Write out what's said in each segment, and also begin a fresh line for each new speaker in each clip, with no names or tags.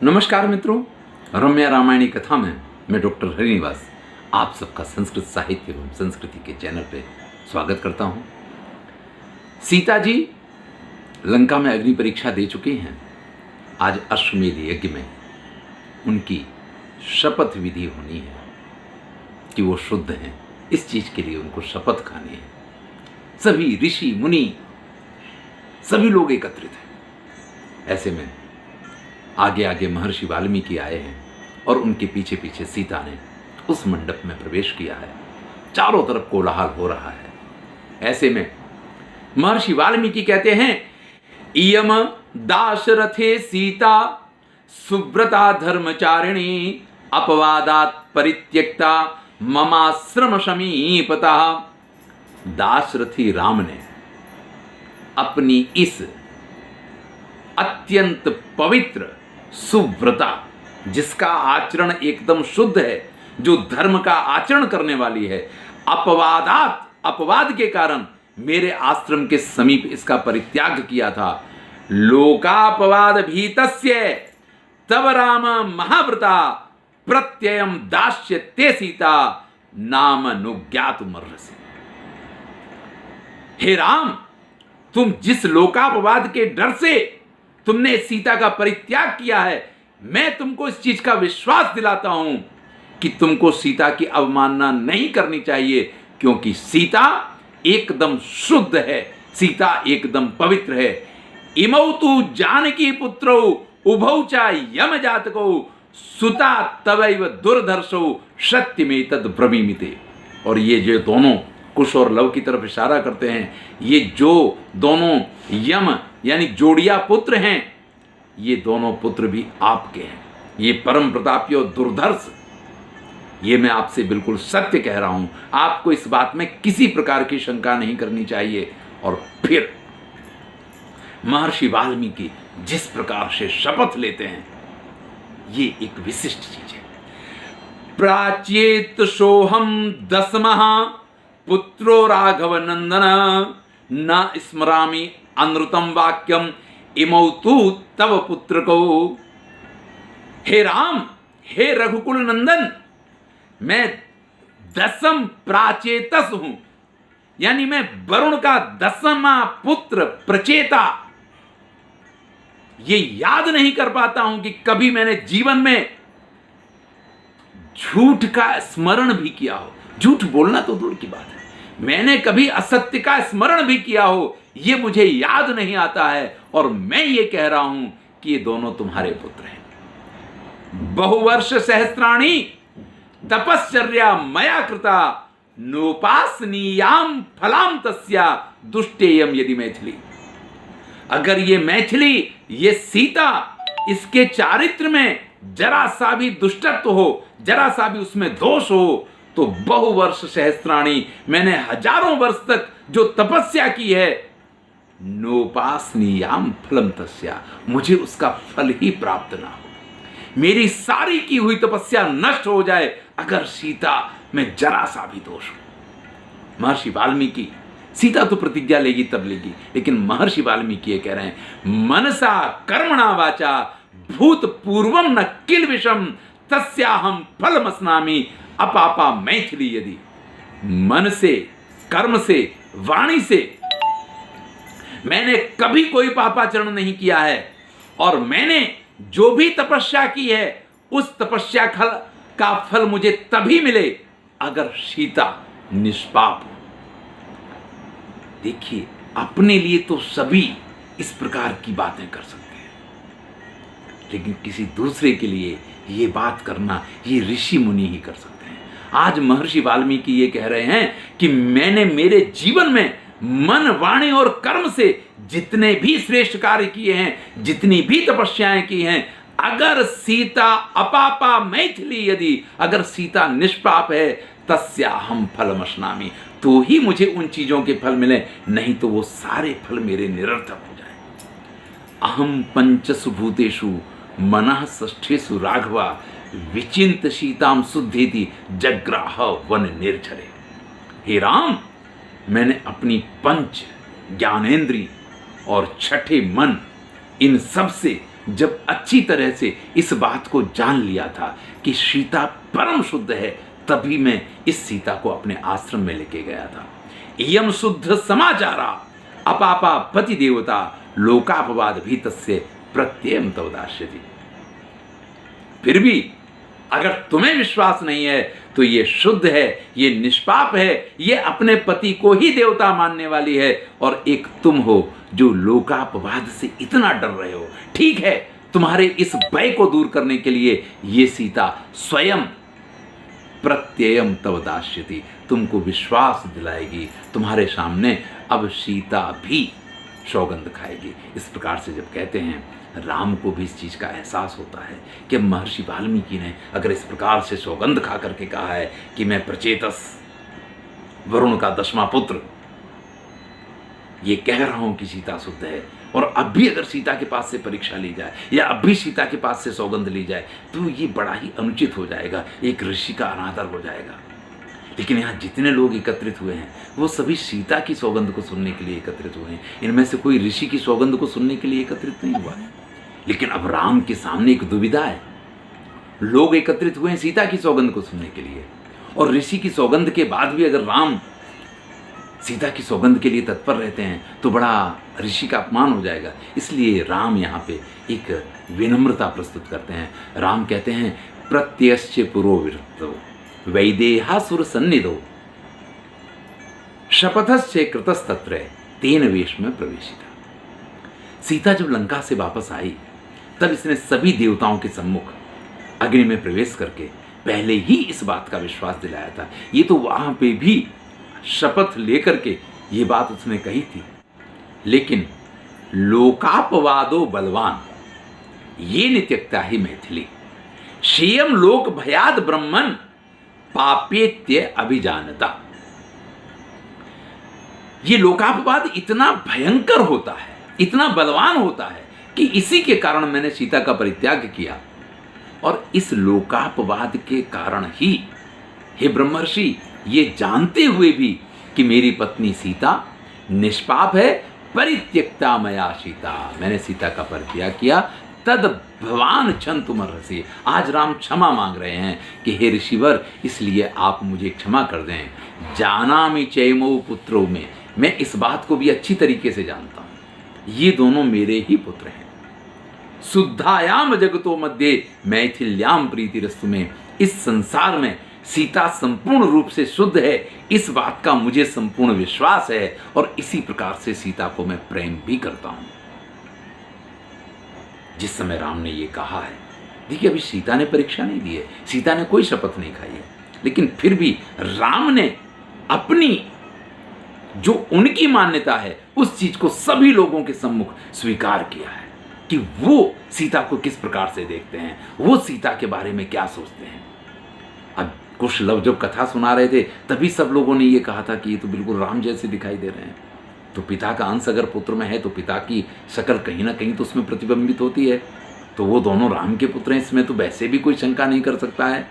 नमस्कार मित्रों, रम्या रामायणी कथा में मैं डॉक्टर हरिनिवास आप सबका संस्कृत साहित्य एवं संस्कृति के चैनल पे स्वागत करता हूँ। सीता जी लंका में अग्नि परीक्षा दे चुकी हैं। आज अश्वमेध यज्ञ में उनकी शपथ विधि होनी है कि वो शुद्ध हैं। इस चीज के लिए उनको शपथ खानी है। सभी ऋषि मुनि सभी लोग एकत्रित हैं। ऐसे में आगे आगे महर्षि वाल्मीकि आए हैं और उनके पीछे पीछे सीता ने उस मंडप में प्रवेश किया है। चारों तरफ कोलाहल हो रहा है। ऐसे में महर्षि वाल्मीकि कहते हैं, इयम दाशरथे सीता सुव्रता धर्मचारिणी अपवादात परित्यक्ता ममाश्रम समीपता। दाशरथी राम ने अपनी इस अत्यंत पवित्र सुव्रता, जिसका आचरण एकदम शुद्ध है, जो धर्म का आचरण करने वाली है, अपवाद के कारण मेरे आश्रम के समीप इसका परित्याग किया था। लोकापवाद भीतस्य तव राम महाव्रता प्रत्ययम दास्यते सीता नाम अनुज्ञातुमर्हसि। हे राम, तुम जिस लोकापवाद के डर से तुमने सीता का परित्याग किया है, मैं तुमको इस चीज का विश्वास दिलाता हूं कि तुमको सीता की अवमानना नहीं करनी चाहिए, क्योंकि सीता एकदम शुद्ध है, सीता एकदम पवित्र है। इमौ तु जानकी पुत्रौ उभौ च यम जातकौ सुता तवैव दुर्धर्षौ सत्यमेतद् ब्रवीमिते। और ये जो दोनों कुश और लव की तरफ इशारा करते हैं, ये जो दोनों यम यानी जोड़िया पुत्र हैं, ये दोनों पुत्र भी आपके हैं। ये परम प्रतापी और दुर्धर्ष, ये मैं आपसे बिल्कुल सत्य कह रहा हूं। आपको इस बात में किसी प्रकार की शंका नहीं करनी चाहिए। और फिर महर्षि वाल्मीकि जिस प्रकार से शपथ लेते हैं, ये एक विशिष्ट चीज है। प्राचेत सोहम दसमः पुत्रो राघव नंदन न स्मरामि अनृतम वाक्यम इमौ तु तव पुत्र को। हे राम, हे रघुकुल नंदन, मैं दसम प्राचेतस हूं, यानी मैं वरुण का दसमा पुत्र प्रचेता। ये याद नहीं कर पाता हूं कि कभी मैंने जीवन में झूठ का स्मरण भी किया हो। झूठ बोलना तो दूर की बात है, मैंने कभी असत्य का स्मरण भी किया हो, ये मुझे याद नहीं आता है। और मैं ये कह रहा हूं कि ये दोनों तुम्हारे पुत्र हैं। बहुवर्ष सहस्त्राणी तपश्चर्या मया कृता नोपासनीयाम फलाम तस्या दुष्टेयम यदि मैथिली। अगर ये मैथिली, ये सीता, इसके चारित्र में जरा सा भी दुष्टत्व हो, जरा सा भी उसमें दोष हो, तो बहुवर्ष सहस्त्राणी, मैंने हजारों वर्ष तक जो तपस्या की है, नोपासनीयाम फलम तस्या, मुझे उसका फल ही प्राप्त ना हो। मेरी सारी की हुई तपस्या नष्ट हो जाए अगर सीता में जरा सा भी दोष हो। महर्षि वाल्मीकि, सीता तो प्रतिज्ञा लेगी तब लेगी, लेकिन महर्षि वाल्मीकि ये कह रहे हैं, मनसा कर्मणा वाचा भूत पूर्वम न किल विषम तस्याहम फलमस्नामि अपापा मैथिली। यदि मन से, कर्म से, वाणी से मैंने कभी कोई पापाचरण नहीं किया है, और मैंने जो भी तपस्या की है, उस तपस्या का फल मुझे तभी मिले अगर सीता निष्पाप हो। देखिए, अपने लिए तो सभी इस प्रकार की बातें कर सकते हैं, लेकिन किसी दूसरे के लिए ये बात करना, ये ऋषि मुनि ही कर सकते हैं। आज महर्षि वाल्मीकि ये कह रहे हैं कि मैंने मेरे जीवन में मन, वाणी और कर्म से जितने भी श्रेष्ठ कार्य किए हैं, जितनी भी तपस्याएं की हैं, अगर सीता अपापा मैथिली, यदि अगर सीता निष्पाप है, तस्या हम फलमश्नामि, तो ही मुझे उन चीजों के फल मिले, नहीं तो वो सारे फल मेरे निरर्थक हो जाए। अहम पंचसु भूतेषु मनः षष्ठेषु राघवा विचिंत सीताम शुद्धेति जग्राह वन निर्झरे। हे राम, मैंने अपनी पंच ज्ञानेन्द्रिय और छठे मन, इन सब से जब अच्छी तरह से इस बात को जान लिया था कि सीता परम शुद्ध है, तभी मैं इस सीता को अपने आश्रम में लेके गया था। इयम शुद्ध समाचारा अपापा पति देवता लोकापवाद भी तस्य प्रत्ययम तवदास्यति। फिर भी अगर तुम्हें विश्वास नहीं है तो ये शुद्ध है, ये निष्पाप है, ये अपने पति को ही देवता मानने वाली है, और एक तुम हो जो लोकापवाद से इतना डर रहे हो। ठीक है, तुम्हारे इस भय को दूर करने के लिए ये सीता स्वयं प्रत्ययम तव दास्यति, तुमको विश्वास दिलाएगी। तुम्हारे सामने अब सीता भी सौगंध खाएगी। इस प्रकार से जब कहते हैं, राम को भी इस चीज़ का एहसास होता है कि महर्षि वाल्मीकि ने अगर इस प्रकार से सौगंध खा करके कहा है कि मैं प्रचेतस वरुण का 10वां पुत्र ये कह रहा हूं कि सीता शुद्ध है, और अब भी अगर सीता के पास से परीक्षा ली जाए या अब भी सीता के पास से सौगंध ली जाए तो ये बड़ा ही अनुचित हो जाएगा, एक ऋषि का अनादर हो जाएगा। लेकिन यहाँ जितने लोग एकत्रित हुए हैं वो सभी सीता की सौगंध को सुनने के लिए एकत्रित हुए हैं। इनमें से कोई ऋषि की सौगंध को सुनने के लिए एकत्रित नहीं हुआ है। लेकिन अब राम के सामने एक दुविधा है। लोग एकत्रित हुए हैं सीता की सौगंध को सुनने के लिए, और ऋषि की सौगंध के बाद भी अगर राम सीता की सौगंध के लिए तत्पर रहते हैं तो बड़ा ऋषि का अपमान हो जाएगा। इसलिए राम यहाँ पे एक विनम्रता प्रस्तुत करते हैं। राम कहते हैं, प्रत्यश्च पुरोविरतो वैदेहासुर सन्निधो शपथस्य कृतस्तत्र तेन वेश में प्रवेशिता। सीता जब लंका से वापस आई तब इसने सभी देवताओं के सम्मुख अग्नि में प्रवेश करके पहले ही इस बात का विश्वास दिलाया था। ये तो वहां पे भी शपथ लेकर के ये बात उसने कही थी। लेकिन लोकापवादो बलवान ये नित्यक्ता ही मैथिली शेयम लोक भयाद ब्रह्मन पापेत्य अभिजानता। ये लोकापवाद इतना भयंकर होता है, इतना बलवान होता है कि इसी के कारण मैंने सीता का परित्याग किया, और इस लोकापवाद के कारण ही हे ब्रह्मर्षि ये जानते हुए भी कि मेरी पत्नी सीता निष्पाप है, परित्यक्ता मया सीता, मैंने सीता का परित्याग किया, तद भगवान क्षन्तुमर्हसि। आज राम क्षमा मांग रहे हैं कि हे ऋषिवर इसलिए आप मुझे क्षमा कर दें। जानामि चैमौ पुत्रो में, मैं इस बात को भी अच्छी तरीके से जानता हूं, ये दोनों मेरे ही पुत्र हैं। शुद्धायाम जगतो मध्य मैथिल्याम प्रीतिरस्तु में, इस संसार में सीता संपूर्ण रूप से शुद्ध है, इस बात का मुझे संपूर्ण विश्वास है, और इसी प्रकार से सीता को मैं प्रेम भी करता हूं। जिस समय राम ने ये कहा है, देखिए अभी सीता ने परीक्षा नहीं दी है, सीता ने कोई शपथ नहीं खाई है, लेकिन फिर भी राम ने अपनी जो उनकी मान्यता है उस चीज को सभी लोगों के सम्मुख स्वीकार किया है कि वो सीता को किस प्रकार से देखते हैं, वो सीता के बारे में क्या सोचते हैं। अब कुछ लोग जब कथा सुना रहे थे तभी सब लोगों ने ये कहा था कि ये तो बिल्कुल राम जैसे दिखाई दे रहे हैं। तो पिता का अंश अगर पुत्र में है तो पिता की शक्ल कहीं ना कहीं तो उसमें प्रतिबिंबित होती है, तो वो दोनों राम के पुत्र हैं, इसमें तो वैसे भी कोई शंका नहीं कर सकता है।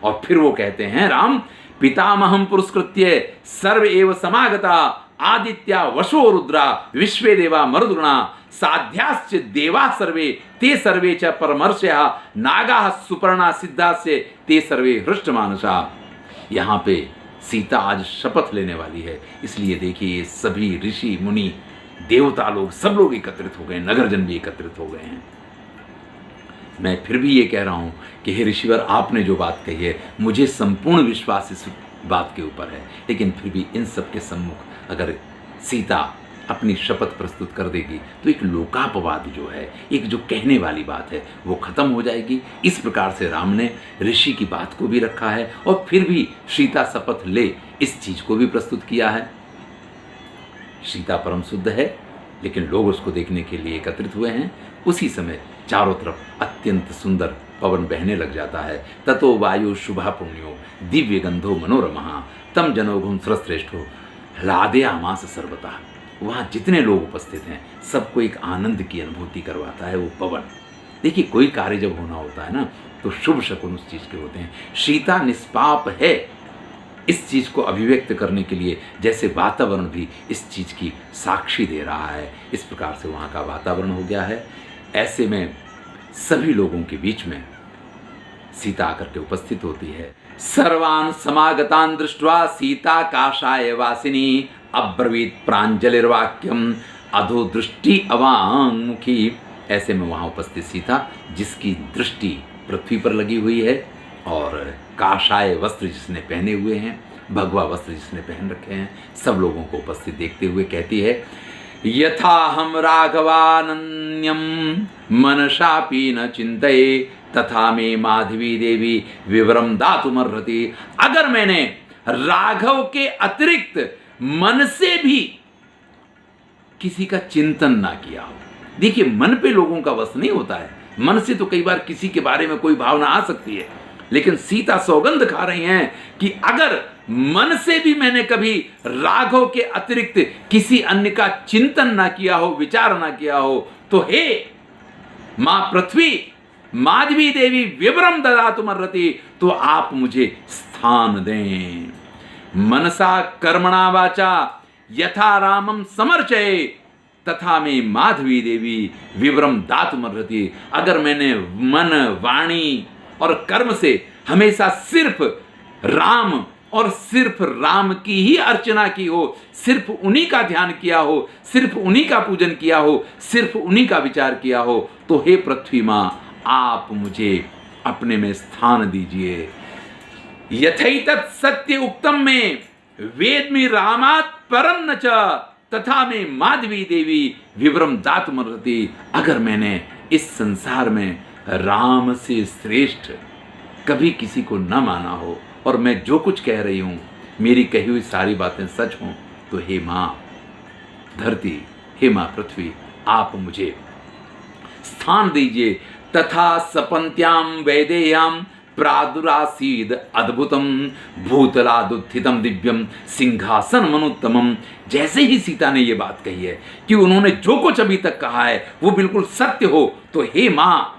और फिर वो कहते हैं, राम पितामहम पुरस्कृत्य सर्व एव समागता आदित्या वशो रुद्रा विश्वे देवा मरुद्गणा साध्याश्च देवा सर्वे ते सर्वे च परमर्षया नागा सुपर्णा सिद्धास्य ते सर्वे हृष्टमानसा। यहाँ पे सीता आज शपथ लेने वाली है, इसलिए देखिए सभी ऋषि मुनि देवता लोग सब लोग एकत्रित हो गए, नगरजन भी एकत्रित हो गए हैं। मैं फिर भी ये कह रहा हूँ कि हे ऋषिवर आपने जो बात कही है मुझे संपूर्ण विश्वास इस बात के ऊपर है, लेकिन फिर भी इन सब के सम्मुख अगर सीता अपनी शपथ प्रस्तुत कर देगी तो एक लोकापवाद जो है, एक जो कहने वाली बात है वो खत्म हो जाएगी। इस प्रकार से राम ने ऋषि की बात को भी रखा है और फिर भी सीता शपथ ले इस चीज को भी प्रस्तुत किया है। सीता परम शुद्ध है, लेकिन लोग उसको देखने के लिए एकत्रित हुए हैं। उसी समय चारों तरफ अत्यंत सुंदर पवन बहने लग जाता है। ततो वायु शुभा पुण्यो दिव्य गंधो मनोरमा तम जनोघुम श्रेष्ठो ह्लादयामास सर्वता। वहाँ जितने लोग उपस्थित हैं सबको एक आनंद की अनुभूति करवाता है वो पवन। देखिए कोई कार्य जब होना होता है ना तो शुभ शकुन उस चीज के होते हैं। सीता निष्पाप है इस चीज़ को अभिव्यक्त करने के लिए जैसे वातावरण भी इस चीज़ की साक्षी दे रहा है, इस प्रकार से वहाँ का वातावरण हो गया है। ऐसे में सभी लोगों के बीच में सीता आकर के उपस्थित होती है। सर्वान् समागतान् दृष्ट्वा सीता काषाय वासिनी अब्रवीत प्राञ्जलिर्वाक्यम अधो दृष्टि अवाङ्मुखी। ऐसे में वहाँ उपस्थित सीता, जिसकी दृष्टि पृथ्वी पर लगी हुई है और काषाय वस्त्र जिसने पहने हुए हैं, भगवा वस्त्र जिसने पहन रखे हैं, सब लोगों को उपस्थित देखते हुए कहती है, यथा हम राघवानन्यम मनसापि न चिंतये तथा मे माधवी देवी विवरम दातुमर्हति। अगर मैंने राघव के अतिरिक्त मन से भी किसी का चिंतन ना किया हो, देखिए मन पे लोगों का वश नहीं होता है, मन से तो कई बार किसी के बारे में कोई भावना आ सकती है, लेकिन सीता सौगंध खा रही हैं कि अगर मन से भी मैंने कभी राघव के अतिरिक्त किसी अन्य का चिंतन ना किया हो, विचार ना किया हो, तो हे मां पृथ्वी माधवी देवी विवरम ददातुमर्हति, तो आप मुझे स्थान दें। मनसा कर्मणा वाचा यथा रामम समर्चये तथा में माधवी देवी विवरम दातुमर्हति। अगर मैंने मन वाणी और कर्म से हमेशा सिर्फ राम और सिर्फ राम की ही अर्चना की हो, सिर्फ उन्हीं का ध्यान किया हो, सिर्फ उन्हीं का पूजन किया हो, सिर्फ उन्हीं का विचार किया हो, तो हे पृथ्वी मां आप मुझे अपने में स्थान दीजिए। यथैतत् सत्य उक्तम में वेद में रामात् परम न च तथा में माधवी देवी विवरम दातुमर्हति। अगर मैंने इस संसार में राम से श्रेष्ठ कभी किसी को न माना हो और मैं जो कुछ कह रही हूँ मेरी कही हुई सारी बातें सच हों, तो हे माँ धरती, हे माँ पृथ्वी, आप मुझे स्थान दीजिए। तथा सपंत्याम वैदेयाम प्रादुरासीद अद्भुतम भूतलादुत्थितम दिव्यम सिंहासन मनुत्तमम। जैसे ही सीता ने ये बात कही है कि उन्होंने जो कुछ अभी तक कहा है वो बिल्कुल सत्य हो, तो हे माँ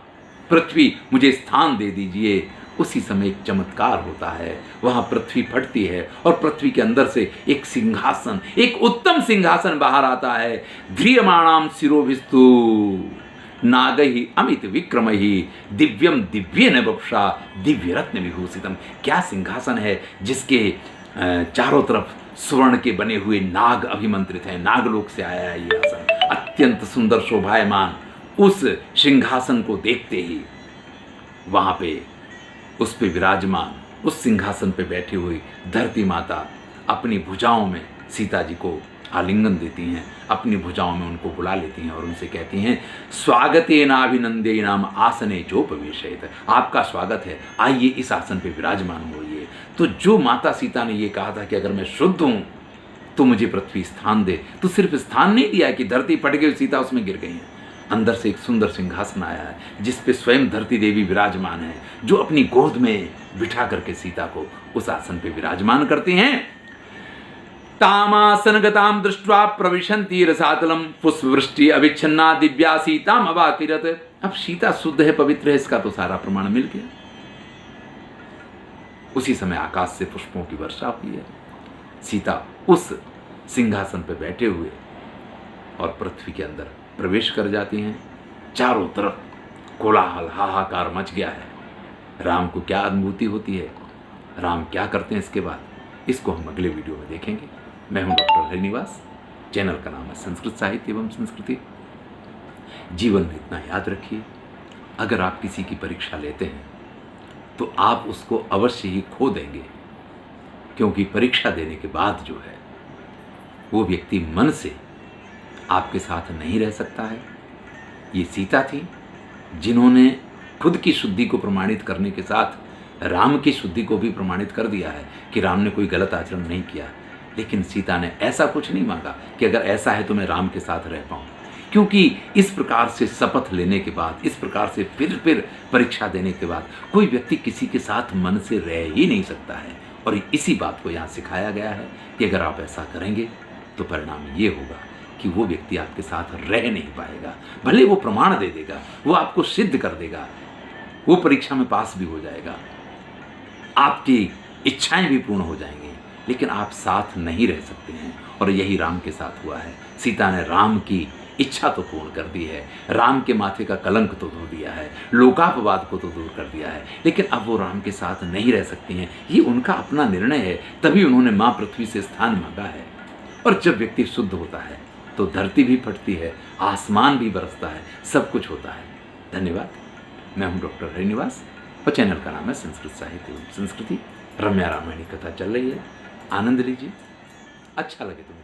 पृथ्वी मुझे स्थान दे दीजिए। उसी समय एक चमत्कार होता है, वहाँ पृथ्वी फटती है और पृथ्वी के अंदर से एक सिंहासन, एक उत्तम सिंहासन बाहर आता है। ध्रियमाणाम शिरोभिस्तु नागहि अमित विक्रमहि दिव्यम दिव्येन वपुषा दिव्य रत्न विभूषितम। क्या सिंहासन है जिसके चारों तरफ स्वर्ण के बने हुए नाग अभिमंत्रित हैं, नागलोक से आया है ये आसन, अत्यंत सुंदर शोभायमान। उस सिंहासन को देखते ही वहाँ पे उस पे विराजमान, उस सिंहासन पे बैठी हुई धरती माता अपनी भुजाओं में सीता जी को आलिंगन देती हैं, अपनी भुजाओं में उनको बुला लेती हैं और उनसे कहती हैं, स्वागतेनाभिनंदेनाम आसने चोपवेशयेत। आपका स्वागत है, आइए इस आसन पे विराजमान होइए। तो जो माता सीता ने ये कहा था कि अगर मैं शुद्ध हूँ तो मुझे पृथ्वी स्थान दे, तो सिर्फ स्थान नहीं दिया कि धरती फट गई, सीता उसमें गिर गई हैं। अंदर से एक सुंदर सिंहासन आया है जिस पे स्वयं धरती देवी विराजमान है, जो अपनी गोद में बिठा करके सीता को उस आसन पे विराजमान करती हैं। तामासनगताम दृष्ट्वा प्रविशन्ति रसातलम पुष्पवृष्टि अभिच्छन्ना दिव्या सीताम अवाकिरत। अब सीता शुद्ध है, पवित्र है, इसका तो सारा प्रमाण मिल गया। उसी समय आकाश से पुष्पों की वर्षा हुई है। सीता उस सिंहासन पर बैठे हुए और पृथ्वी के अंदर प्रवेश कर जाती हैं। चारों तरफ कोलाहल हाहाकार मच गया है। राम को क्या अनुभूति होती है, राम क्या करते हैं इसके बाद, इसको हम अगले वीडियो में देखेंगे। मैं हूं डॉक्टर हरिनिवास, चैनल का नाम है संस्कृत साहित्य एवं संस्कृति। जीवन में इतना याद रखिए, अगर आप किसी की परीक्षा लेते हैं तो आप उसको अवश्य ही खो देंगे, क्योंकि परीक्षा देने के बाद जो है वो व्यक्ति मन से आपके साथ नहीं रह सकता है। ये सीता थी जिन्होंने खुद की शुद्धि को प्रमाणित करने के साथ राम की शुद्धि को भी प्रमाणित कर दिया है कि राम ने कोई गलत आचरण नहीं किया। लेकिन सीता ने ऐसा कुछ नहीं मांगा कि अगर ऐसा है तो मैं राम के साथ रह पाऊँ, क्योंकि इस प्रकार से शपथ लेने के बाद, इस प्रकार से फिर परीक्षा देने के बाद कोई व्यक्ति किसी के साथ मन से रह ही नहीं सकता है। और इसी बात को यहाँ सिखाया गया है कि अगर आप ऐसा करेंगे तो परिणाम ये होगा कि वो व्यक्ति आपके साथ रह नहीं पाएगा। भले वो प्रमाण दे देगा, वो आपको सिद्ध कर देगा, वो परीक्षा में पास भी हो जाएगा, आपकी इच्छाएं भी पूर्ण हो जाएंगी, लेकिन आप साथ नहीं रह सकते हैं। और यही राम के साथ हुआ है। सीता ने राम की इच्छा तो पूर्ण कर दी है, राम के माथे का कलंक तो दूर दिया है, लोकापवाद को तो दूर कर दिया है, लेकिन अब वो राम के साथ नहीं रह सकती हैं। ये उनका अपना निर्णय है, तभी उन्होंने माँ पृथ्वी से स्थान मांगा है। और जब व्यक्ति शुद्ध होता है तो धरती भी फटती है, आसमान भी बरसता है, सब कुछ होता है। धन्यवाद। मैं हूँ डॉक्टर हरिनिवास और चैनल का नाम है संस्कृत साहित्य एवं संस्कृति। रम्या रामायणी कथा चल रही है, आनंद लीजिए। अच्छा लगे तो